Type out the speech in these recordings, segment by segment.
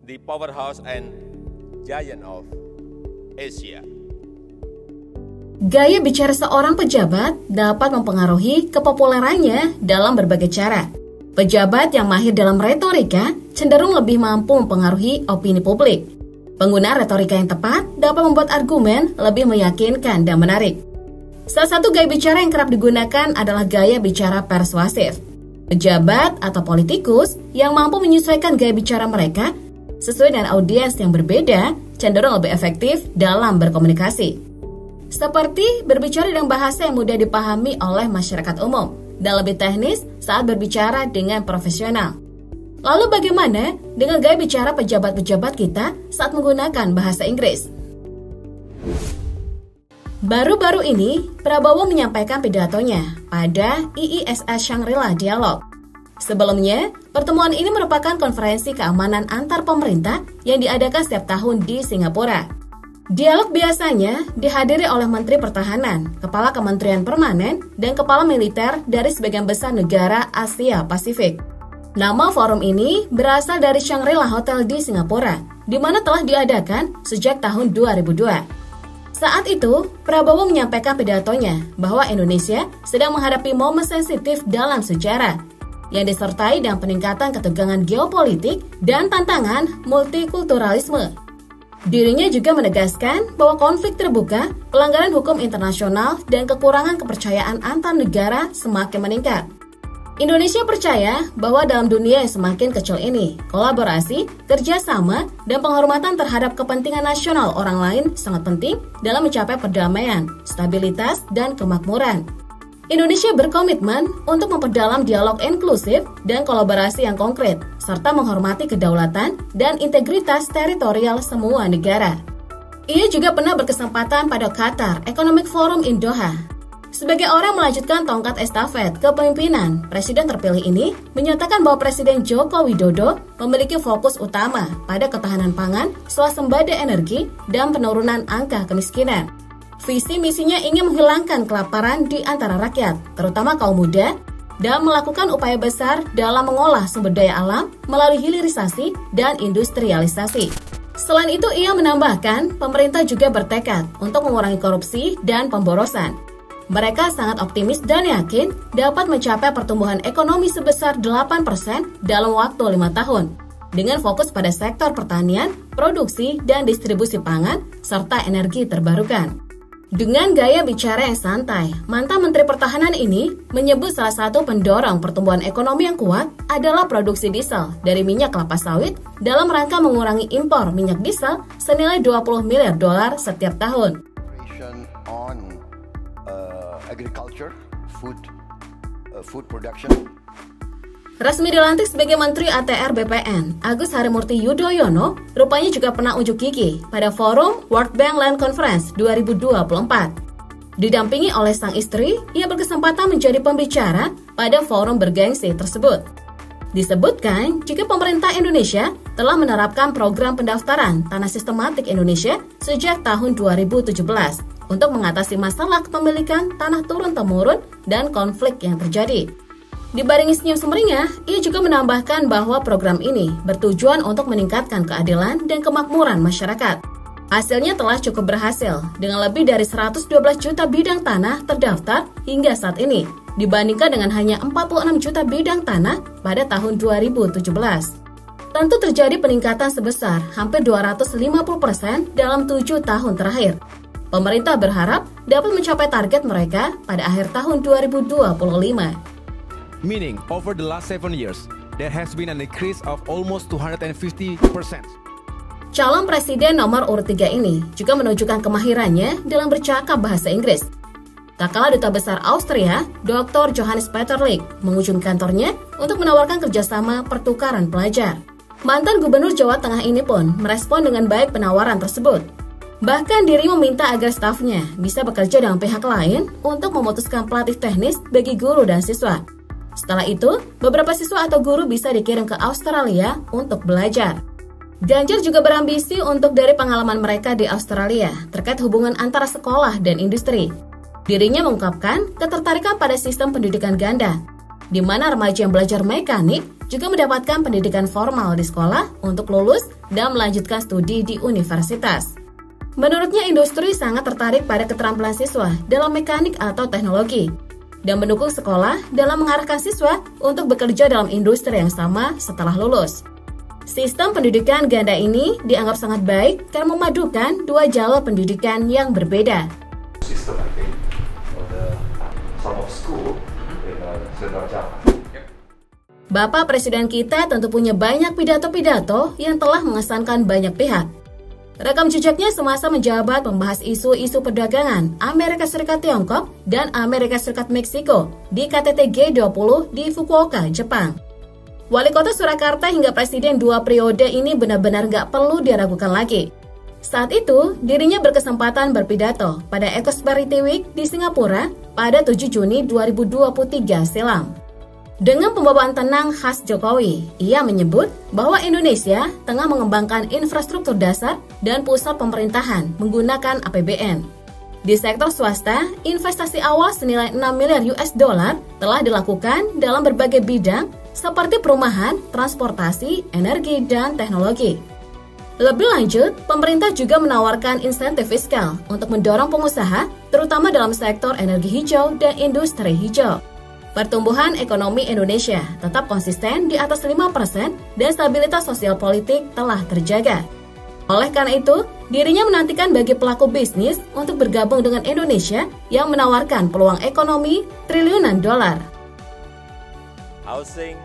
the powerhouse and giant of Asia. Gaya bicara seorang pejabat dapat mempengaruhi kepopulerannya dalam berbagai cara. Pejabat yang mahir dalam retorika cenderung lebih mampu mempengaruhi opini publik. Penggunaan retorika yang tepat dapat membuat argumen lebih meyakinkan dan menarik. Salah satu gaya bicara yang kerap digunakan adalah gaya bicara persuasif. Pejabat atau politikus yang mampu menyesuaikan gaya bicara mereka sesuai dengan audiens yang berbeda cenderung lebih efektif dalam berkomunikasi. Seperti berbicara dengan bahasa yang mudah dipahami oleh masyarakat umum dan lebih teknis saat berbicara dengan profesional. Lalu bagaimana dengan gaya bicara pejabat-pejabat kita saat menggunakan bahasa Inggris? Baru-baru ini, Prabowo menyampaikan pidatonya pada IISS Shangri-La Dialog. Sebelumnya, pertemuan ini merupakan konferensi keamanan antar pemerintah yang diadakan setiap tahun di Singapura. Dialog biasanya dihadiri oleh Menteri Pertahanan, Kepala Kementerian Permanen, dan Kepala Militer dari sebagian besar negara Asia Pasifik. Nama forum ini berasal dari Shangri-La Hotel di Singapura, di mana telah diadakan sejak tahun 2002. Saat itu, Prabowo menyampaikan pidatonya bahwa Indonesia sedang menghadapi momen sensitif dalam sejarah, yang disertai dengan peningkatan ketegangan geopolitik dan tantangan multikulturalisme. Dirinya juga menegaskan bahwa konflik terbuka, pelanggaran hukum internasional, dan kekurangan kepercayaan antar negara semakin meningkat. Indonesia percaya bahwa dalam dunia yang semakin kecil ini, kolaborasi, kerjasama, dan penghormatan terhadap kepentingan nasional orang lain sangat penting dalam mencapai perdamaian, stabilitas, dan kemakmuran. Indonesia berkomitmen untuk memperdalam dialog inklusif dan kolaborasi yang konkret, serta menghormati kedaulatan dan integritas teritorial semua negara. Ia juga pernah berkesempatan pada Qatar Economic Forum in Doha. Sebagai orang melanjutkan tongkat estafet kepemimpinan, Presiden terpilih ini menyatakan bahwa Presiden Joko Widodo memiliki fokus utama pada ketahanan pangan, swasembada energi, dan penurunan angka kemiskinan. Visi misinya ingin menghilangkan kelaparan di antara rakyat, terutama kaum muda, dan melakukan upaya besar dalam mengolah sumber daya alam melalui hilirisasi dan industrialisasi. Selain itu, ia menambahkan pemerintah juga bertekad untuk mengurangi korupsi dan pemborosan. Mereka sangat optimis dan yakin dapat mencapai pertumbuhan ekonomi sebesar 8% dalam waktu 5 tahun, dengan fokus pada sektor pertanian, produksi, dan distribusi pangan, serta energi terbarukan. Dengan gaya bicara yang santai, mantan Menteri Pertahanan ini menyebut salah satu pendorong pertumbuhan ekonomi yang kuat adalah produksi diesel dari minyak kelapa sawit dalam rangka mengurangi impor minyak diesel senilai $20 miliar setiap tahun. Agriculture, food production. Resmi dilantik sebagai Menteri ATR BPN, Agus Harimurti Yudhoyono rupanya juga pernah unjuk gigi pada forum World Bank Land Conference 2024. Didampingi oleh sang istri, ia berkesempatan menjadi pembicara pada forum bergengsi tersebut. Disebutkan jika pemerintah Indonesia telah menerapkan program pendaftaran tanah sistematik Indonesia sejak tahun 2017 untuk mengatasi masalah kepemilikan tanah turun-temurun dan konflik yang terjadi. Dibarengi senyum sumringah, ia juga menambahkan bahwa program ini bertujuan untuk meningkatkan keadilan dan kemakmuran masyarakat. Hasilnya telah cukup berhasil, dengan lebih dari 112 juta bidang tanah terdaftar hingga saat ini, dibandingkan dengan hanya 46 juta bidang tanah pada tahun 2017. Tentu terjadi peningkatan sebesar hampir 250% dalam 7 tahun terakhir. Pemerintah berharap dapat mencapai target mereka pada akhir tahun 2025. Meaning, over the last 7 years, there has been an increase of almost 250%. Calon presiden nomor urut 3 ini juga menunjukkan kemahirannya dalam bercakap bahasa Inggris. Tak kalah Duta Besar Austria, Dr. Johannes Peterlich, mengunjungi kantornya untuk menawarkan kerjasama pertukaran pelajar. Mantan Gubernur Jawa Tengah ini pun merespon dengan baik penawaran tersebut. Bahkan diri meminta agar stafnya bisa bekerja dengan pihak lain untuk memutuskan pelatih teknis bagi guru dan siswa. Setelah itu, beberapa siswa atau guru bisa dikirim ke Australia untuk belajar. Ganjar juga berambisi untuk dari pengalaman mereka di Australia terkait hubungan antara sekolah dan industri. Dirinya mengungkapkan ketertarikan pada sistem pendidikan ganda, di mana remaja yang belajar mekanik juga mendapatkan pendidikan formal di sekolah untuk lulus dan melanjutkan studi di universitas. Menurutnya, industri sangat tertarik pada keterampilan siswa dalam mekanik atau teknologi dan mendukung sekolah dalam mengarahkan siswa untuk bekerja dalam industri yang sama setelah lulus. Sistem pendidikan ganda ini dianggap sangat baik karena memadukan dua jalur pendidikan yang berbeda. System, I think, or the some of school in Central Java. Bapak Presiden kita tentu punya banyak pidato-pidato yang telah mengesankan banyak pihak. Rekam jejaknya semasa menjabat membahas isu-isu perdagangan Amerika Serikat Tiongkok dan Amerika Serikat Meksiko di KTT G20 di Fukuoka, Jepang. Wali kota Surakarta hingga presiden 2 periode ini benar-benar gak perlu diragukan lagi. Saat itu, dirinya berkesempatan berpidato pada Prosperity Week di Singapura pada 7 Juni 2023 silam. Dengan pembawaan tenang khas Jokowi, ia menyebut bahwa Indonesia tengah mengembangkan infrastruktur dasar dan pusat pemerintahan menggunakan APBN. Di sektor swasta, investasi awal senilai 6 miliar US dollar telah dilakukan dalam berbagai bidang seperti perumahan, transportasi, energi, dan teknologi. Lebih lanjut, pemerintah juga menawarkan insentif fiskal untuk mendorong pengusaha, terutama dalam sektor energi hijau dan industri hijau. Pertumbuhan ekonomi Indonesia tetap konsisten di atas 5% dan stabilitas sosial politik telah terjaga. Oleh karena itu, dirinya menantikan bagi pelaku bisnis untuk bergabung dengan Indonesia yang menawarkan peluang ekonomi triliunan dolar. Housing,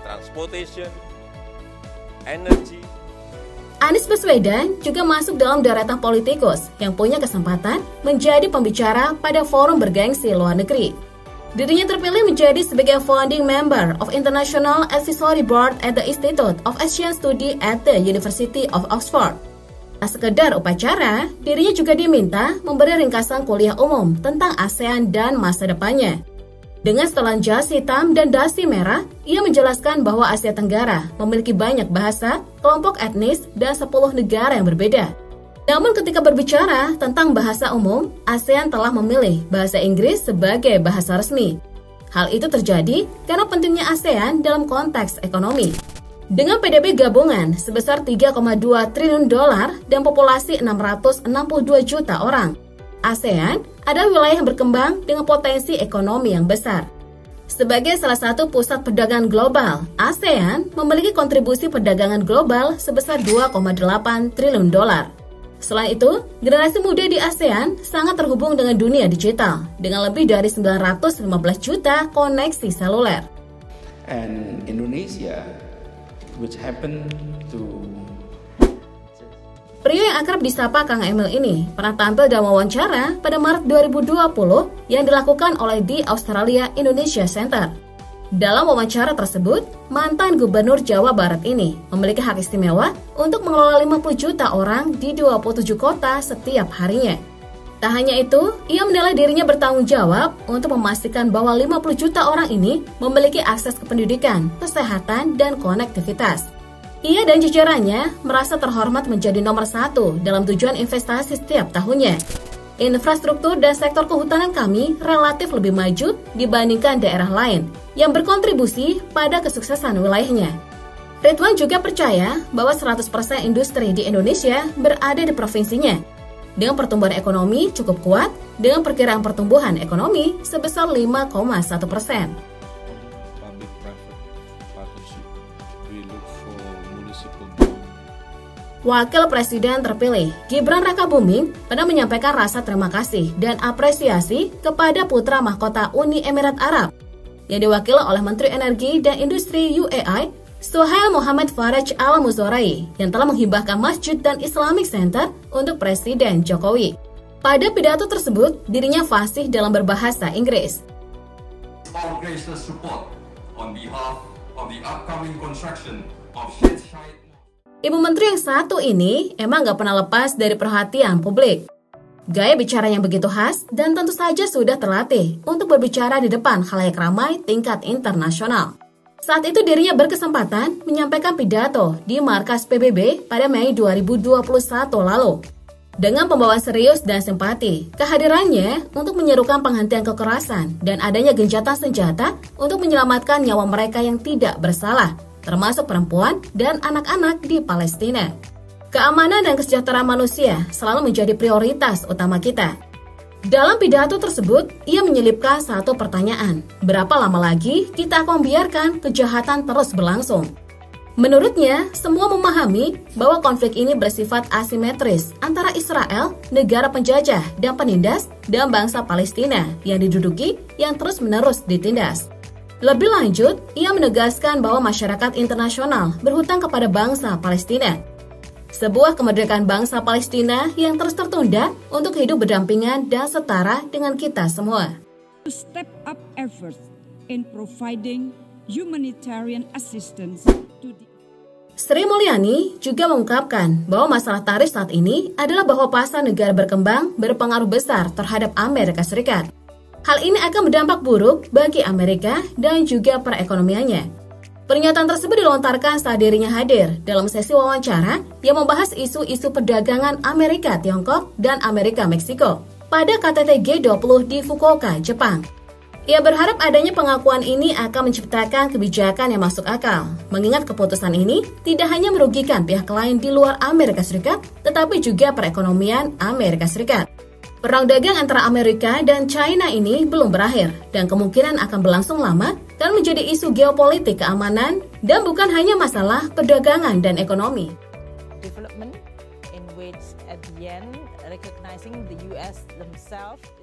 transportation, energy. Anies Baswedan juga masuk dalam deretan politikus yang punya kesempatan menjadi pembicara pada forum bergengsi luar negeri. Dirinya terpilih menjadi sebagai founding member of International Advisory Board at the Institute of Asian Studies at the University of Oxford. Tak sekedar upacara, dirinya juga diminta memberi ringkasan kuliah umum tentang ASEAN dan masa depannya. Dengan setelan jas hitam dan dasi merah, ia menjelaskan bahwa Asia Tenggara memiliki banyak bahasa, kelompok etnis, dan 10 negara yang berbeda. Namun ketika berbicara tentang bahasa umum, ASEAN telah memilih bahasa Inggris sebagai bahasa resmi. Hal itu terjadi karena pentingnya ASEAN dalam konteks ekonomi. Dengan PDB gabungan sebesar 3,2 triliun dolar dan populasi 662 juta orang, ASEAN adalah wilayah yang berkembang dengan potensi ekonomi yang besar. Sebagai salah satu pusat perdagangan global, ASEAN memiliki kontribusi perdagangan global sebesar 2,8 triliun dolar. Selain itu, generasi muda di ASEAN sangat terhubung dengan dunia digital dengan lebih dari 915 juta koneksi seluler. And Indonesia, which happen to Pria yang akrab disapa Kang Emil ini pernah tampil dalam wawancara pada Maret 2020 yang dilakukan oleh The Australia Indonesia Center. Dalam wawancara tersebut, mantan Gubernur Jawa Barat ini memiliki hak istimewa untuk mengelola 50 juta orang di 27 kota setiap harinya. Tak hanya itu, ia menilai dirinya bertanggung jawab untuk memastikan bahwa 50 juta orang ini memiliki akses ke pendidikan, kesehatan, dan konektivitas. Ia dan jajarannya merasa terhormat menjadi nomor 1 dalam tujuan investasi setiap tahunnya. Infrastruktur dan sektor kehutanan kami relatif lebih maju dibandingkan daerah lain yang berkontribusi pada kesuksesan wilayahnya. Ridwan juga percaya bahwa 100% industri di Indonesia berada di provinsinya. Dengan pertumbuhan ekonomi cukup kuat, dengan perkiraan pertumbuhan ekonomi sebesar 5,1%. Wakil Presiden terpilih Gibran Rakabuming pernah menyampaikan rasa terima kasih dan apresiasi kepada putra mahkota Uni Emirat Arab yang diwakili oleh Menteri Energi dan Industri UAE Suhail Muhammad Faraj Al-Muzorai yang telah menghibahkan masjid dan Islamic Center untuk Presiden Jokowi. Pada pidato tersebut, dirinya fasih dalam berbahasa Inggris. Our gracious support on behalf of the upcoming construction of Sheikh Zayed. Ibu Menteri yang satu ini emang gak pernah lepas dari perhatian publik. Gaya bicara yang begitu khas dan tentu saja sudah terlatih untuk berbicara di depan khalayak ramai tingkat internasional. Saat itu dirinya berkesempatan menyampaikan pidato di markas PBB pada Mei 2021 lalu. Dengan pembawaan serius dan simpati, kehadirannya untuk menyerukan penghentian kekerasan dan adanya gencatan senjata untuk menyelamatkan nyawa mereka yang tidak bersalah, termasuk perempuan dan anak-anak di Palestina. Keamanan dan kesejahteraan manusia selalu menjadi prioritas utama kita. Dalam pidato tersebut, ia menyelipkan satu pertanyaan, berapa lama lagi kita akan membiarkan kejahatan terus berlangsung? Menurutnya, semua memahami bahwa konflik ini bersifat asimetris antara Israel, negara penjajah dan penindas, dan bangsa Palestina yang diduduki yang terus-menerus ditindas. Lebih lanjut, ia menegaskan bahwa masyarakat internasional berhutang kepada bangsa Palestina. Sebuah kemerdekaan bangsa Palestina yang terus tertunda untuk hidup berdampingan dan setara dengan kita semua. To step up efforts in providing humanitarian assistance to the... Sri Mulyani juga mengungkapkan bahwa masalah tarif saat ini adalah bahwa pasar negara berkembang berpengaruh besar terhadap Amerika Serikat. Hal ini akan berdampak buruk bagi Amerika dan juga perekonomiannya. Pernyataan tersebut dilontarkan saat dirinya hadir dalam sesi wawancara yang membahas isu-isu perdagangan Amerika-Tiongkok dan Amerika-Meksiko pada KTT G20 di Fukuoka, Jepang. Ia berharap adanya pengakuan ini akan menciptakan kebijakan yang masuk akal, mengingat keputusan ini tidak hanya merugikan pihak lain di luar Amerika Serikat, tetapi juga perekonomian Amerika Serikat. Perang dagang antara Amerika dan China ini belum berakhir, dan kemungkinan akan berlangsung lama dan menjadi isu geopolitik keamanan, dan bukan hanya masalah perdagangan dan ekonomi. Development in which at the end recognizing the US themselves